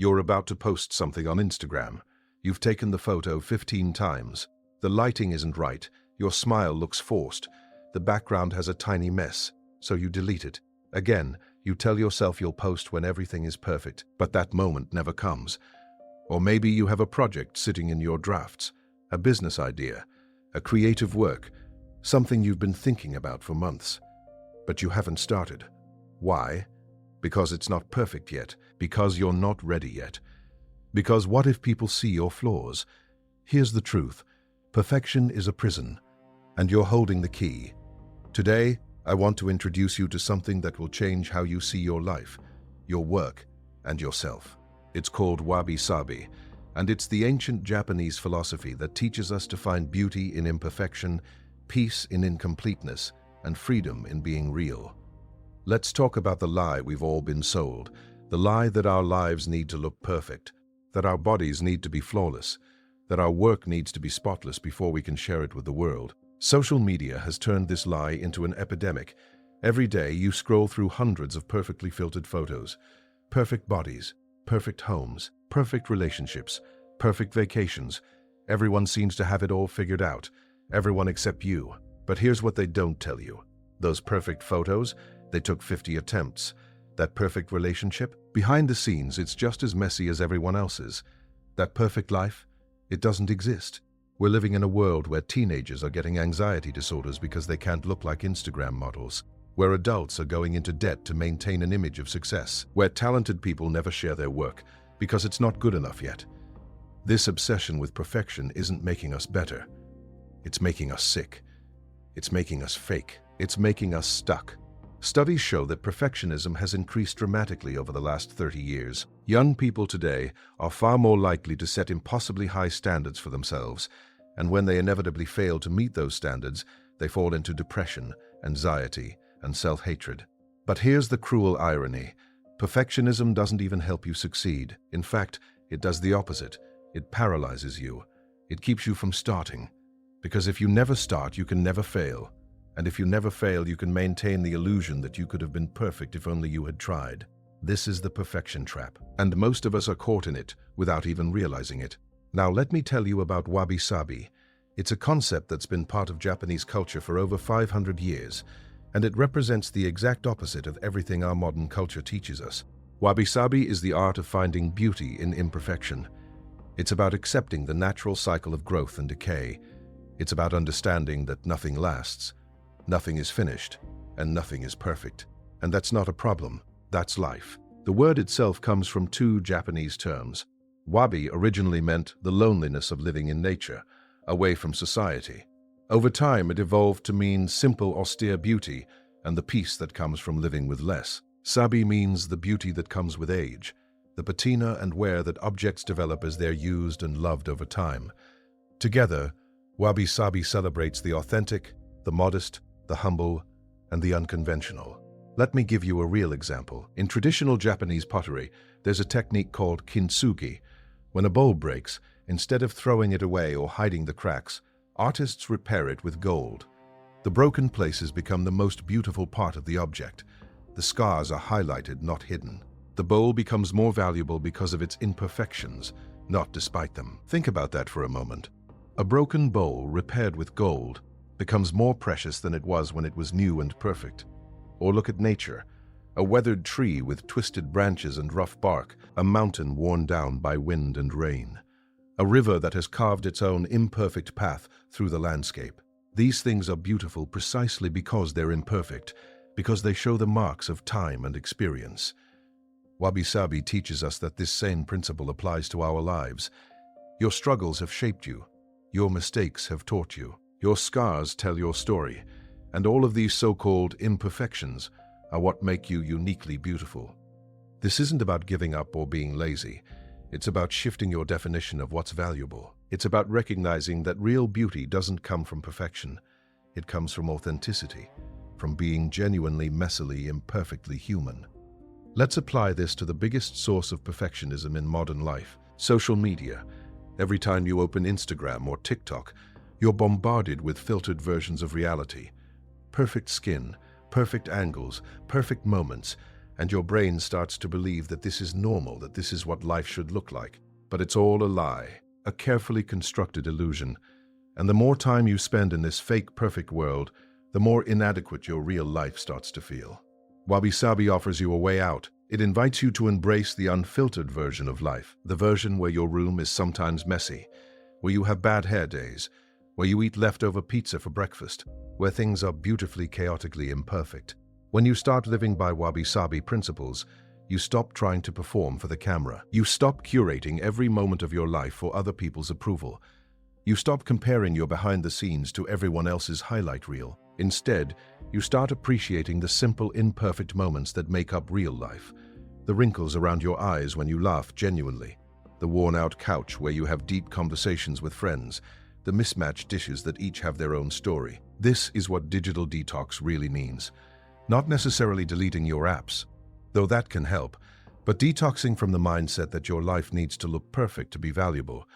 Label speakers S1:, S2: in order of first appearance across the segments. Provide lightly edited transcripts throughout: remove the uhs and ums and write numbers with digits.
S1: You're about to post something on Instagram. You've taken the photo 15 times. The lighting isn't right. Your smile looks forced. The background has a tiny mess, so you delete it. Again, you tell yourself you'll post when everything is perfect, but that moment never comes. Or maybe you have a project sitting in your drafts, a business idea, a creative work, something you've been thinking about for months, but you haven't started. Why? Because it's not perfect yet, because you're not ready yet. Because what if people see your flaws? Here's the truth. Perfection is a prison, and you're holding the key. Today, I want to introduce you to something that will change how you see your life, your work, and yourself. It's called Wabi-Sabi, and it's the ancient Japanese philosophy that teaches us to find beauty in imperfection, peace in incompleteness, and freedom in being real. Let's talk about the lie we've all been sold, the lie that our lives need to look perfect, that our bodies need to be flawless, that our work needs to be spotless before we can share it with the world. Social media has turned this lie into an epidemic. Every day you scroll through hundreds of perfectly filtered photos, perfect bodies, perfect homes, perfect relationships, perfect vacations. Everyone seems to have it all figured out, everyone except you. But here's what they don't tell you. Those perfect photos, they took 50 attempts. That perfect relationship, behind the scenes, it's just as messy as everyone else's. That perfect life, it doesn't exist. We're living in a world where teenagers are getting anxiety disorders because they can't look like Instagram models, where adults are going into debt to maintain an image of success, where talented people never share their work because it's not good enough yet. This obsession with perfection isn't making us better. It's making us sick. It's making us fake. It's making us stuck. Studies show that perfectionism has increased dramatically over the last 30 years. Young people today are far more likely to set impossibly high standards for themselves, and when they inevitably fail to meet those standards, they fall into depression, anxiety, and self-hatred. But here's the cruel irony. Perfectionism doesn't even help you succeed. In fact, it does the opposite. It paralyzes you. It keeps you from starting. Because if you never start, you can never fail. And if you never fail, you can maintain the illusion that you could have been perfect if only you had tried. This is the perfection trap, and most of us are caught in it without even realizing it. Now let me tell you about Wabi-Sabi. It's a concept that's been part of Japanese culture for over 500 years, and it represents the exact opposite of everything our modern culture teaches us. Wabi-Sabi is the art of finding beauty in imperfection. It's about accepting the natural cycle of growth and decay. It's about understanding that nothing lasts. Nothing is finished, and nothing is perfect. And that's not a problem, that's life. The word itself comes from two Japanese terms. Wabi originally meant the loneliness of living in nature, away from society. Over time, it evolved to mean simple, austere beauty and the peace that comes from living with less. Sabi means the beauty that comes with age, the patina and wear that objects develop as they're used and loved over time. Together, Wabi-Sabi celebrates the authentic, the modest, the humble, and the unconventional. Let me give you a real example. In traditional Japanese pottery, there's a technique called Kintsugi. When a bowl breaks, instead of throwing it away or hiding the cracks, artists repair it with gold. The broken places become the most beautiful part of the object. The scars are highlighted, not hidden. The bowl becomes more valuable because of its imperfections, not despite them. Think about that for a moment. A broken bowl repaired with gold becomes more precious than it was when it was new and perfect. Or look at nature. A weathered tree with twisted branches and rough bark, a mountain worn down by wind and rain, a river that has carved its own imperfect path through the landscape. These things are beautiful precisely because they're imperfect, because they show the marks of time and experience. Wabi-Sabi teaches us that this same principle applies to our lives. Your struggles have shaped you. Your mistakes have taught you. Your scars tell your story, and all of these so-called imperfections are what make you uniquely beautiful. This isn't about giving up or being lazy. It's about shifting your definition of what's valuable. It's about recognizing that real beauty doesn't come from perfection. It comes from authenticity, from being genuinely, messily, imperfectly human. Let's apply this to the biggest source of perfectionism in modern life, social media. Every time you open Instagram or TikTok, you're bombarded with filtered versions of reality. Perfect skin, perfect angles, perfect moments, and your brain starts to believe that this is normal, that this is what life should look like. But it's all a lie, a carefully constructed illusion. And the more time you spend in this fake perfect world, the more inadequate your real life starts to feel. Wabi-Sabi offers you a way out. It invites you to embrace the unfiltered version of life, the version where your room is sometimes messy, where you have bad hair days, where you eat leftover pizza for breakfast, where things are beautifully chaotically imperfect. When you start living by Wabi-Sabi principles, you stop trying to perform for the camera. You stop curating every moment of your life for other people's approval. You stop comparing your behind the scenes to everyone else's highlight reel. Instead, you start appreciating the simple, imperfect moments that make up real life. The wrinkles around your eyes when you laugh genuinely, the worn-out couch where you have deep conversations with friends, the mismatched dishes that each have their own story. This is what digital detox really means. Not necessarily deleting your apps, though that can help, but detoxing from the mindset that your life needs to look perfect to be valuable.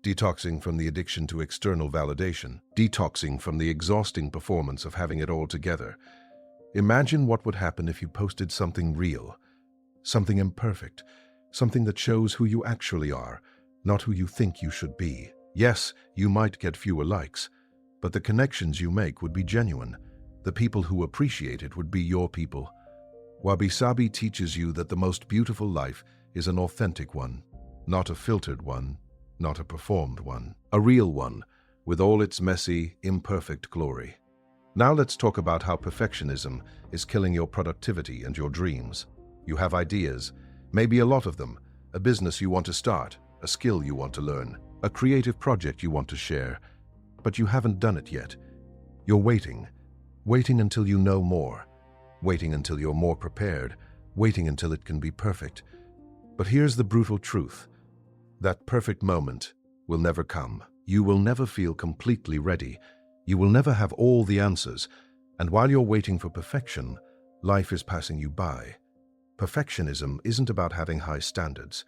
S1: Detoxing from the addiction to external validation. Detoxing from the exhausting performance of having it all together. Imagine what would happen if you posted something real, something imperfect, something that shows who you actually are, not who you think you should be. Yes, you might get fewer likes, but the connections you make would be genuine. The people who appreciate it would be your people. Wabi-Sabi teaches you that the most beautiful life is an authentic one, not a filtered one, not a performed one, a real one, with all its messy, imperfect glory. Now let's talk about how perfectionism is killing your productivity and your dreams. You have ideas, maybe a lot of them, a business you want to start, a skill you want to learn, a creative project you want to share, but you haven't done it yet. You're waiting until you know more, waiting until you're more prepared, waiting until it can be perfect. But here's the brutal truth. That perfect moment will never come. You will never feel completely ready. You will never have all the answers. And while you're waiting for perfection, life is passing you by. Perfectionism isn't about having high standards.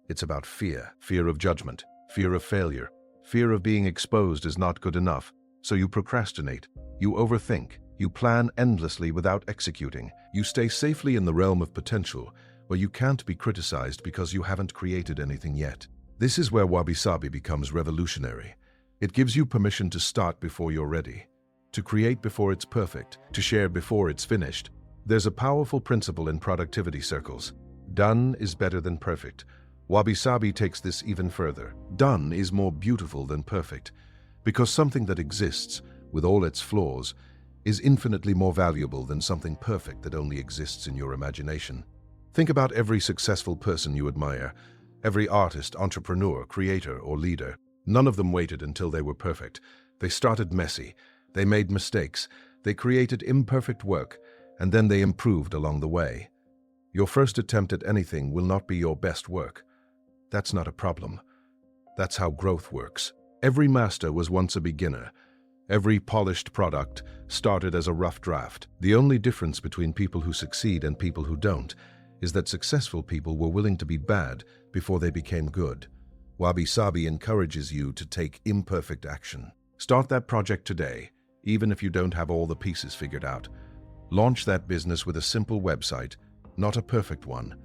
S1: It's about fear, fear of judgment, fear of failure, fear of being exposed as not good enough. So you procrastinate, you overthink, you plan endlessly without executing. You stay safely in the realm of potential, where you can't be criticized because you haven't created anything yet. This is where Wabi-Sabi becomes revolutionary. It gives you permission to start before you're ready, to create before it's perfect, to share before it's finished. There's a powerful principle in productivity circles. Done is better than perfect. Wabi-Sabi takes this even further. Done is more beautiful than perfect, because something that exists, with all its flaws, is infinitely more valuable than something perfect that only exists in your imagination. Think about every successful person you admire, every artist, entrepreneur, creator, or leader. None of them waited until they were perfect. They started messy, they made mistakes, they created imperfect work, and then they improved along the way. Your first attempt at anything will not be your best work. That's not a problem. That's how growth works. Every master was once a beginner. Every polished product started as a rough draft. The only difference between people who succeed and people who don't is that successful people were willing to be bad before they became good. Wabi-Sabi encourages you to take imperfect action. Start that project today, even if you don't have all the pieces figured out. Launch that business with a simple website, not a perfect one.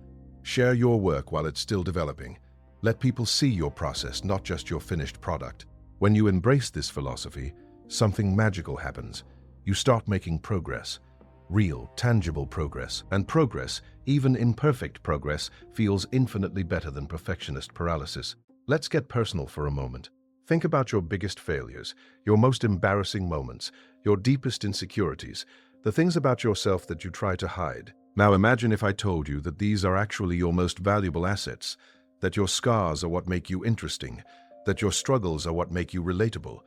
S1: Share your work while it's still developing. Let people see your process, not just your finished product. When you embrace this philosophy, something magical happens. You start making progress. Real, tangible progress. And progress, even imperfect progress, feels infinitely better than perfectionist paralysis. Let's get personal for a moment. Think about your biggest failures, your most embarrassing moments, your deepest insecurities, the things about yourself that you try to hide. Now imagine if I told you that these are actually your most valuable assets, that your scars are what make you interesting, that your struggles are what make you relatable,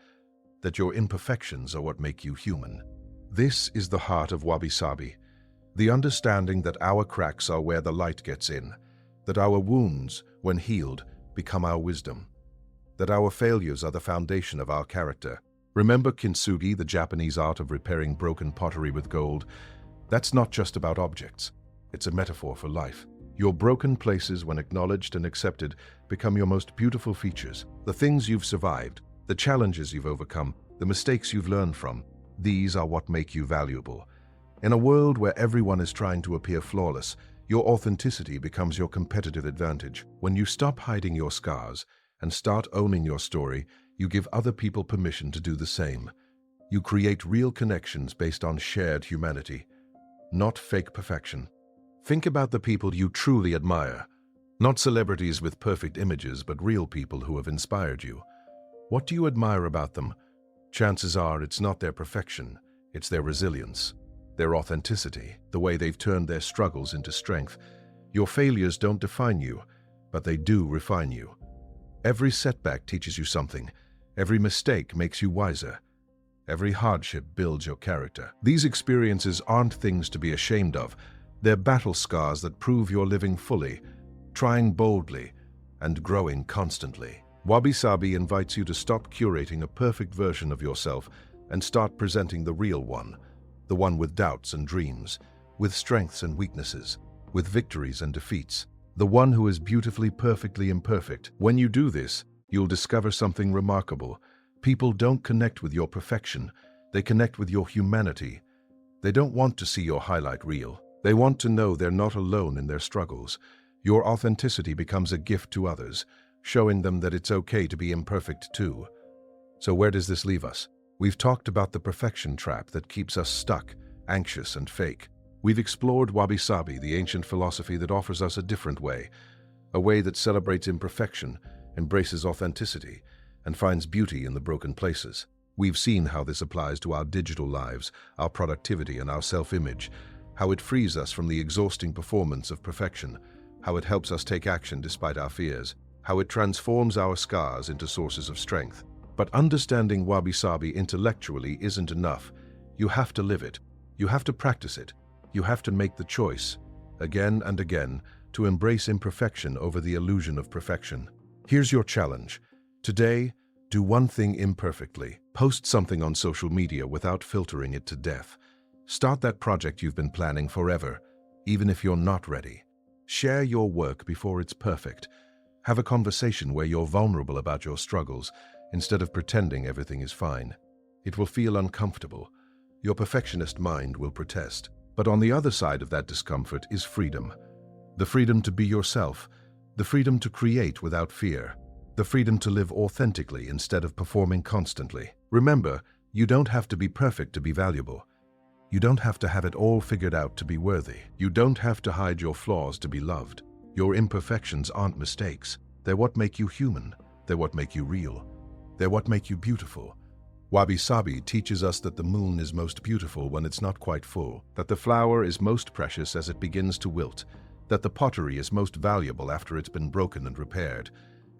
S1: that your imperfections are what make you human. This is the heart of Wabi-Sabi, the understanding that our cracks are where the light gets in, that our wounds, when healed, become our wisdom, that our failures are the foundation of our character. Remember Kintsugi, the Japanese art of repairing broken pottery with gold? That's not just about objects. It's a metaphor for life. Your broken places, when acknowledged and accepted, become your most beautiful features. The things you've survived, the challenges you've overcome, the mistakes you've learned from, these are what make you valuable. In a world where everyone is trying to appear flawless, your authenticity becomes your competitive advantage. When you stop hiding your scars and start owning your story, you give other people permission to do the same. You create real connections based on shared humanity, not fake perfection. Think about the people you truly admire. Not celebrities with perfect images, but real people who have inspired you. What do you admire about them? Chances are it's not their perfection, it's their resilience, their authenticity, the way they've turned their struggles into strength. Your failures don't define you, but they do refine you. Every setback teaches you something. Every mistake makes you wiser. Every hardship builds your character. These experiences aren't things to be ashamed of. They're battle scars that prove you're living fully, trying boldly, and growing constantly. Wabi-Sabi invites you to stop curating a perfect version of yourself and start presenting the real one, the one with doubts and dreams, with strengths and weaknesses, with victories and defeats, the one who is beautifully, perfectly imperfect. When you do this, you'll discover something remarkable. People don't connect with your perfection, they connect with your humanity. They don't want to see your highlight reel. They want to know they're not alone in their struggles. Your authenticity becomes a gift to others, showing them that it's okay to be imperfect too. So where does this leave us? We've talked about the perfection trap that keeps us stuck, anxious, and fake. We've explored Wabi-Sabi, the ancient philosophy that offers us a different way, a way that celebrates imperfection, embraces authenticity, and finds beauty in the broken places. We've seen how this applies to our digital lives, our productivity, and our self-image, how it frees us from the exhausting performance of perfection, how it helps us take action despite our fears, how it transforms our scars into sources of strength. But understanding Wabi-Sabi intellectually isn't enough. You have to live it. You have to practice it. You have to make the choice, again and again, to embrace imperfection over the illusion of perfection. Here's your challenge. Today, do one thing imperfectly. Post something on social media without filtering it to death. Start that project you've been planning forever, even if you're not ready. Share your work before it's perfect. Have a conversation where you're vulnerable about your struggles, instead of pretending everything is fine. It will feel uncomfortable. Your perfectionist mind will protest. But on the other side of that discomfort is freedom. The freedom to be yourself. The freedom to create without fear. The freedom to live authentically instead of performing constantly. Remember, you don't have to be perfect to be valuable. You don't have to have it all figured out to be worthy. You don't have to hide your flaws to be loved. Your imperfections aren't mistakes. They're what make you human. They're what make you real. They're what make you beautiful. Wabi-Sabi teaches us that the moon is most beautiful when it's not quite full, that the flower is most precious as it begins to wilt, that the pottery is most valuable after it's been broken and repaired,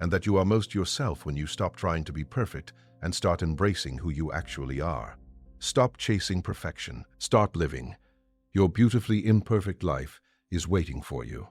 S1: and that you are most yourself when you stop trying to be perfect and start embracing who you actually are. Stop chasing perfection. Start living. Your beautifully imperfect life is waiting for you.